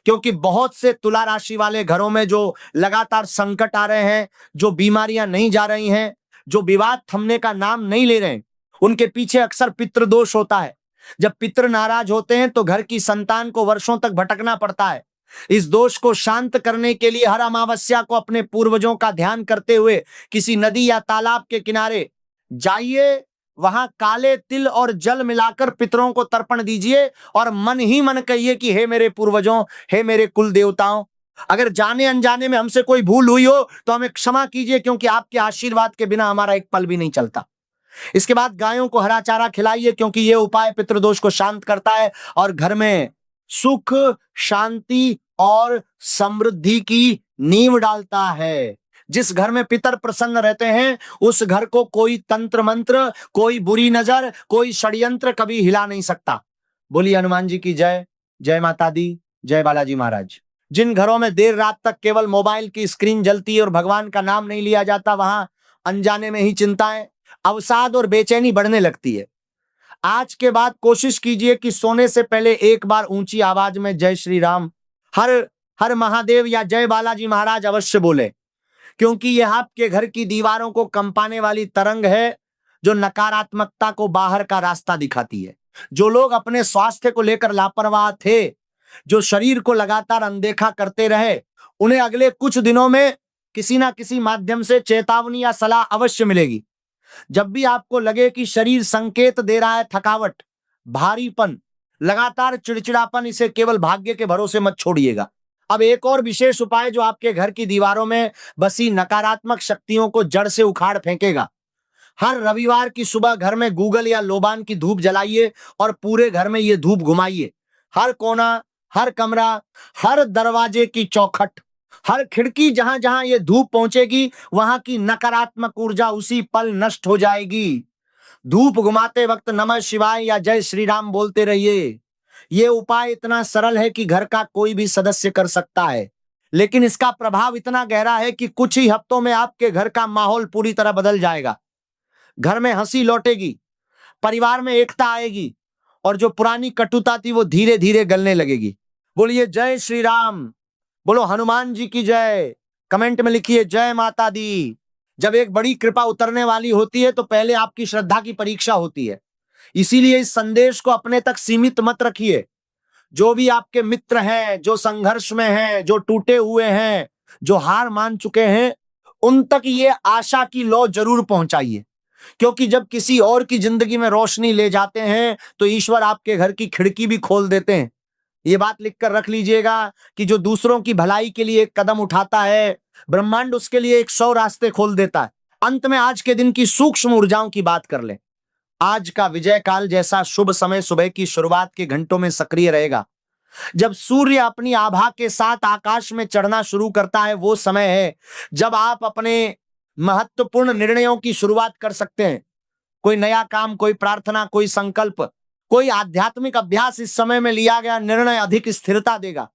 क्योंकि बहुत से तुला राशि वाले घरों में जो लगातार संकट आ रहे हैं, जो बीमारियां नहीं जा रही हैं, जो विवाद थमने का नाम नहीं ले रहे हैं, उनके पीछे अक्सर पितृ दोष होता है। जब पितृ नाराज होते हैं तो घर की संतान को वर्षों तक भटकना पड़ता है। इस दोष को शांत करने के लिए हर अमावस्या को अपने पूर्वजों का ध्यान करते हुए किसी नदी या तालाब के किनारे जाइए, वहां काले तिल और जल मिलाकर पितरों को तर्पण दीजिए और मन ही मन कहिए कि हे मेरे पूर्वजों, हे मेरे कुल देवताओं, अगर जाने अनजाने में हमसे कोई भूल हुई हो तो हमें क्षमा कीजिए, क्योंकि आपके आशीर्वाद के बिना हमारा एक पल भी नहीं चलता। इसके बाद गायों को हरा चारा खिलाइए, क्योंकि यह उपाय पितृदोष को शांत करता है और घर में सुख, शांति और समृद्धि की नींव डालता है। जिस घर में पितर प्रसन्न रहते हैं, उस घर को कोई तंत्र मंत्र, कोई बुरी नजर, कोई षड्यंत्र कभी हिला नहीं सकता। बोलिए हनुमान जी की जय, जय माता दी, जय बालाजी महाराज। जिन घरों में देर रात तक केवल मोबाइल की स्क्रीन जलती है और भगवान का नाम नहीं लिया जाता, वहां अनजाने में ही चिंताएं, अवसाद और बेचैनी बढ़ने लगती है। आज के बाद कोशिश कीजिए कि सोने से पहले एक बार ऊंची आवाज में जय श्री राम, हर हर महादेव या जय बालाजी महाराज अवश्य बोले, क्योंकि यह आपके घर की दीवारों को कंपाने वाली तरंग है जो नकारात्मकता को बाहर का रास्ता दिखाती है। जो लोग अपने स्वास्थ्य को लेकर लापरवाह थे, जो शरीर को लगातार अनदेखा करते रहे, उन्हें अगले कुछ दिनों में किसी ना किसी माध्यम से चेतावनी या सलाह अवश्य मिलेगी। जब भी आपको लगे कि शरीर संकेत दे रहा है थकावट, भारीपन, लगातार चिड़चिड़ापन, इसे केवल भाग्य के भरोसे मत छोड़िएगा। अब एक और विशेष उपाय जो आपके घर की दीवारों में बसी नकारात्मक शक्तियों को जड़ से उखाड़ फेंकेगा। हर रविवार की सुबह घर में गूगल या लोबान की धूप जलाइए और पूरे घर में यह धूप घुमाइए। हर कोना, हर कमरा, हर दरवाजे की चौखट, हर खिड़की, जहां जहां ये धूप पहुंचेगी वहां की नकारात्मक ऊर्जा उसी पल नष्ट हो जाएगी। धूप घुमाते वक्त नमः शिवाय या जय श्री राम बोलते रहिए। ये उपाय इतना सरल है कि घर का कोई भी सदस्य कर सकता है। लेकिन इसका प्रभाव इतना गहरा है कि कुछ ही हफ्तों में आपके घर का माहौल पूरी तरह बदल जाएगा। घर में हंसी लौटेगी, परिवार में एकता आएगी और जो पुरानी कटुता थी वो धीरे धीरे गलने लगेगी। बोलिए जय श्री राम, बोलो हनुमान जी की जय। कमेंट में लिखिए जय माता दी। जब एक बड़ी कृपा उतरने वाली होती है तो पहले आपकी श्रद्धा की परीक्षा होती है। इसीलिए इस संदेश को अपने तक सीमित मत रखिए। जो भी आपके मित्र हैं, जो संघर्ष में हैं, जो टूटे हुए हैं, जो हार मान चुके हैं, उन तक ये आशा की लौ जरूर पहुंचाइए। क्योंकि जब किसी और की जिंदगी में रोशनी ले जाते हैं तो ईश्वर आपके घर की खिड़की भी खोल देते हैं। ये बात लिखकर रख लीजिएगा कि जो दूसरों की भलाई के लिए एक कदम उठाता है, ब्रह्मांड उसके लिए 100 रास्ते खोल देता है। अंत में आज के दिन की सूक्ष्म ऊर्जाओं की बात कर लें। आज का विजय काल जैसा शुभ समय सुबह की शुरुआत के घंटों में सक्रिय रहेगा। जब सूर्य अपनी आभा के साथ आकाश में चढ़ना शुरू करता है, वो समय है जब आप अपने महत्वपूर्ण निर्णयों की शुरुआत कर सकते हैं। कोई नया काम, कोई प्रार्थना, कोई संकल्प, कोई आध्यात्मिक अभ्यास, इस समय में लिया गया निर्णय अधिक स्थिरता देगा।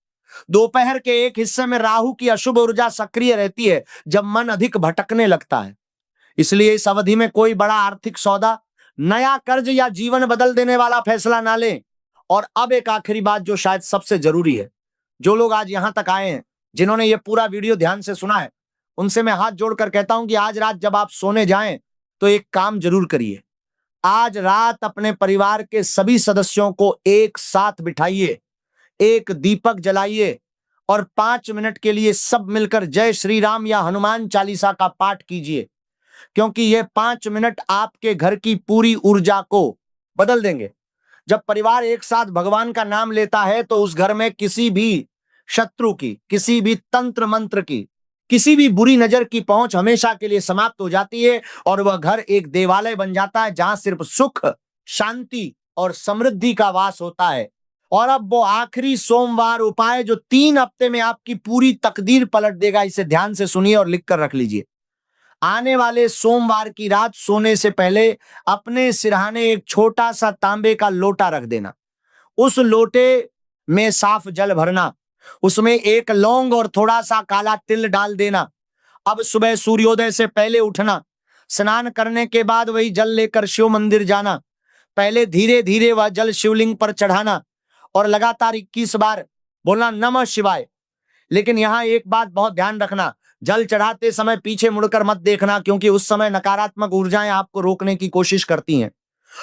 दोपहर के एक हिस्से में राहु की अशुभ ऊर्जा सक्रिय रहती है जब मन अधिक भटकने लगता है। इसलिए इस अवधि में कोई बड़ा आर्थिक सौदा, नया कर्ज या जीवन बदल देने वाला फैसला ना लें। और अब एक आखिरी बात जो शायद सबसे जरूरी है, जो लोग आज यहां तक आए हैं, जिन्होंने ये पूरा वीडियो ध्यान से सुना है, उनसे मैं हाथ जोड़कर कहता हूं कि आज रात जब आप सोने जाएं तो एक काम जरूर करिए। आज रात अपने परिवार के सभी सदस्यों को एक साथ बिठाइए, एक दीपक जलाइए और 5 मिनट के लिए सब मिलकर जय श्री राम या हनुमान चालीसा का पाठ कीजिए। क्योंकि ये 5 मिनट आपके घर की पूरी ऊर्जा को बदल देंगे। जब परिवार एक साथ भगवान का नाम लेता है तो उस घर में किसी भी शत्रु की, किसी भी तंत्र मंत्र की, किसी भी बुरी नजर की पहुंच हमेशा के लिए समाप्त हो जाती है और वह घर एक देवालय बन जाता है जहां सिर्फ सुख, शांति और समृद्धि का वास होता है। और अब वो आखिरी सोमवार उपाय जो 3 हफ्ते में आपकी पूरी तकदीर पलट देगा, इसे ध्यान से सुनिए और लिख कर रख लीजिए। आने वाले सोमवार की रात सोने से पहले अपने सिरहाने एक छोटा सा तांबे का लोटा रख देना। उस लोटे में साफ जल भरना, उसमें एक लौंग और थोड़ा सा काला तिल डाल देना। अब सुबह सूर्योदय से पहले उठना, स्नान करने के बाद वही जल लेकर शिव मंदिर जाना। पहले धीरे धीरे वह जल शिवलिंग पर चढ़ाना और लगातार 21 बार बोलना नमः शिवाय। लेकिन यहां एक बात बहुत ध्यान रखना, जल चढ़ाते समय पीछे मुड़कर मत देखना, क्योंकि उस समय नकारात्मक ऊर्जाएं आपको रोकने की कोशिश करती हैं।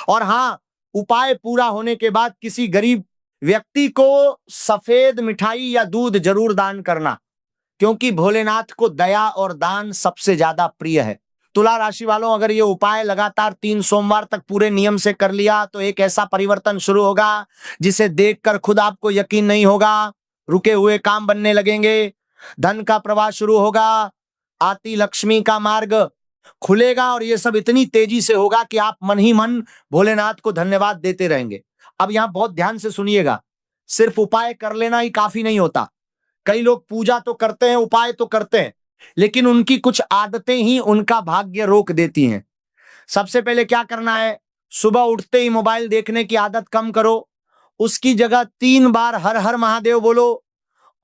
और हाँ, उपाय पूरा होने के बाद किसी गरीब व्यक्ति को सफेद मिठाई या दूध जरूर दान करना, क्योंकि भोलेनाथ को दया और दान सबसे ज्यादा प्रिय है। तुला राशि वालों, अगर ये उपाय लगातार 3 सोमवार तक पूरे नियम से कर लिया तो एक ऐसा परिवर्तन शुरू होगा जिसे देखकर खुद आपको यकीन नहीं होगा। रुके हुए काम बनने लगेंगे, धन का प्रवाह शुरू होगा, आती लक्ष्मी का मार्ग खुलेगा और ये सब इतनी तेजी से होगा कि आप मन ही मन भोलेनाथ को धन्यवाद देते रहेंगे। अब यहां बहुत ध्यान से सुनिएगा, सिर्फ उपाय कर लेना ही काफी नहीं होता। कई लोग पूजा तो करते हैं, उपाय तो करते हैं, लेकिन उनकी कुछ आदतें ही उनका भाग्य रोक देती हैं। सबसे पहले क्या करना है, सुबह उठते ही मोबाइल देखने की आदत कम करो। उसकी जगह 3 बार हर हर महादेव बोलो।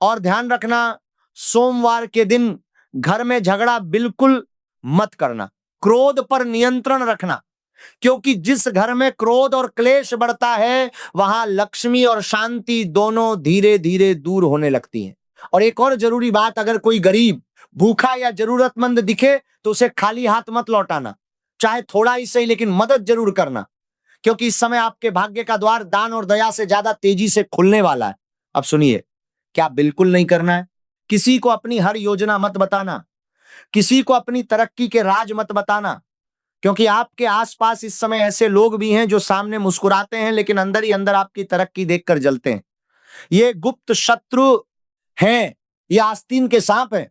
और ध्यान रखना, सोमवार के दिन घर में झगड़ा बिल्कुल मत करना। क्रोध पर नियंत्रण रखना, क्योंकि जिस घर में क्रोध और क्लेश बढ़ता है वहां लक्ष्मी और शांति दोनों धीरे धीरे दूर होने लगती हैं। और एक और जरूरी बात, अगर कोई गरीब, भूखा या जरूरतमंद दिखे तो उसे खाली हाथ मत लौटाना, चाहे थोड़ा ही सही, लेकिन मदद जरूर करना, क्योंकि इस समय आपके भाग्य का द्वार दान और दया से ज्यादा तेजी से खुलने वाला है। अब सुनिए, क्या बिल्कुल नहीं करना है? किसी को अपनी हर योजना मत बताना, किसी को अपनी तरक्की के राज मत बताना, क्योंकि आपके आसपास इस समय ऐसे लोग भी हैं जो सामने मुस्कुराते हैं लेकिन अंदर ही अंदर आपकी तरक्की देखकर जलते हैं। ये गुप्त शत्रु हैं, ये आस्तीन के सांप हैं।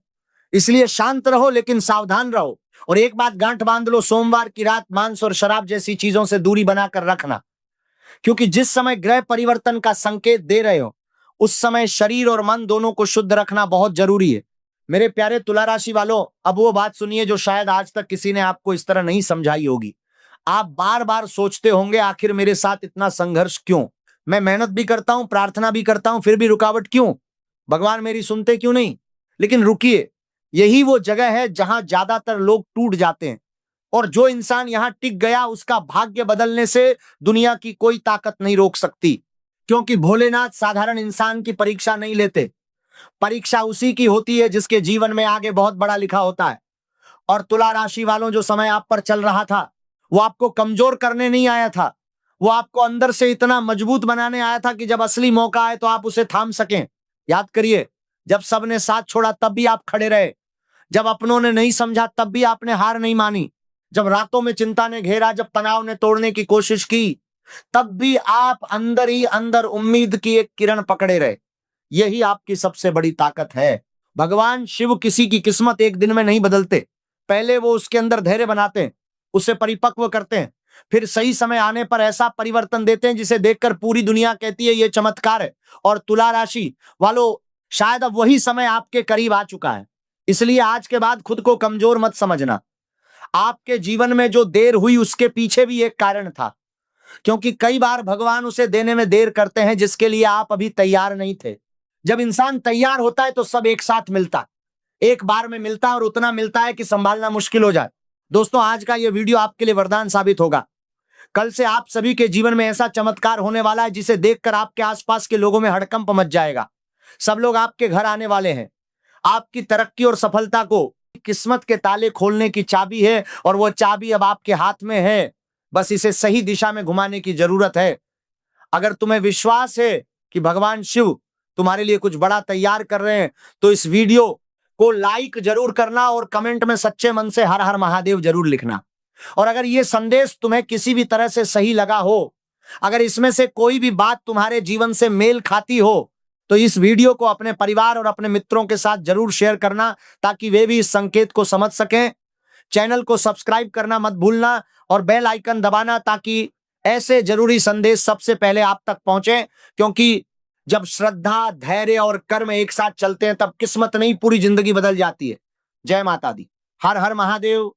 इसलिए शांत रहो लेकिन सावधान रहो। और एक बात गांठ बांध लो, सोमवार की रात मांस और शराब जैसी चीजों से दूरी बनाकर रखना, क्योंकि जिस समय ग्रह परिवर्तन का संकेत दे रहे हो उस समय शरीर और मन दोनों को शुद्ध रखना बहुत जरूरी है। मेरे प्यारे तुला राशि वालों, अब वो बात सुनिए जो शायद आज तक किसी ने आपको इस तरह नहीं समझाई होगी। आप बार बार सोचते होंगे, आखिर मेरे साथ इतना संघर्ष क्यों? मैं मेहनत भी करता हूं, प्रार्थना भी करता हूं, फिर भी रुकावट क्यों? भगवान मेरी सुनते क्यों नहीं? लेकिन रुकिए, यही वो जगह है जहां ज्यादातर लोग टूट जाते हैं। और जो इंसान यहां टिक गया उसका भाग्य बदलने से दुनिया की कोई ताकत नहीं रोक सकती। क्योंकि भोलेनाथ साधारण इंसान की परीक्षा नहीं लेते। परीक्षा उसी की होती है जिसके जीवन में आगे बहुत बड़ा लिखा होता है। और तुला राशि वालों, जो समय आप पर चल रहा था वो आपको कमजोर करने नहीं आया था। वो आपको अंदर से इतना मजबूत बनाने आया था कि जब असली मौका आए तो आप उसे थाम सकें। याद करिए, जब सबने साथ छोड़ा तब भी आप खड़े रहे। जब अपनों ने नहीं समझा तब भी आपने हार नहीं मानी। जब रातों में चिंता ने घेरा, जब तनाव ने तोड़ने की कोशिश की, तब भी आप अंदर ही अंदर उम्मीद की एक किरण पकड़े रहे। यही आपकी सबसे बड़ी ताकत है। भगवान शिव किसी की किस्मत एक दिन में नहीं बदलते। पहले वो उसके अंदर धैर्य बनाते हैं, उसे परिपक्व करते हैं, फिर सही समय आने पर ऐसा परिवर्तन देते हैं जिसे देखकर पूरी दुनिया कहती है ये चमत्कार है। और तुला राशि वालों, शायद अब वही समय आपके करीब आ चुका है। इसलिए आज के बाद खुद को कमजोर मत समझना। आपके जीवन में जो देर हुई उसके पीछे भी एक कारण था। क्योंकि कई बार भगवान उसे देने में देर करते हैं जिसके लिए आप अभी तैयार नहीं थे। जब इंसान तैयार होता है तो सब एक साथ मिलता, एक बार में मिलता है, और उतना मिलता है कि संभालना मुश्किल हो जाए। दोस्तों, आज का यह वीडियो आपके लिए वरदान साबित होगा। कल से आप सभी के जीवन में ऐसा चमत्कार होने वाला है जिसे देखकर आपके आसपास के लोगों में हड़कंप मच जाएगा। सब लोग आपके घर आने वाले हैं। आपकी तरक्की और सफलता को किस्मत के ताले खोलने की चाबी है, और वो चाबी अब आपके हाथ में है। बस इसे सही दिशा में घुमाने की जरूरत है। अगर तुम्हें विश्वास है कि भगवान शिव तुम्हारे लिए कुछ बड़ा तैयार कर रहे हैं तो इस वीडियो को लाइक जरूर करना और कमेंट में सच्चे मन से हर हर महादेव जरूर लिखना। और अगर ये संदेश तुम्हें किसी भी तरह से सही लगा हो, अगर इसमें से कोई भी बात तुम्हारे जीवन से मेल खाती हो, तो इस वीडियो को अपने परिवार और अपने मित्रों के साथ जरूर शेयर करना, ताकि वे भी इस संकेत को समझ सकें। चैनल को सब्सक्राइब करना मत भूलना और बेल आइकन दबाना, ताकि ऐसे जरूरी संदेश सबसे पहले आप तक पहुंचे। क्योंकि जब श्रद्धा, धैर्य और कर्म एक साथ चलते हैं तब किस्मत नहीं पूरी जिंदगी बदल जाती है। जय माता दी। हर हर महादेव।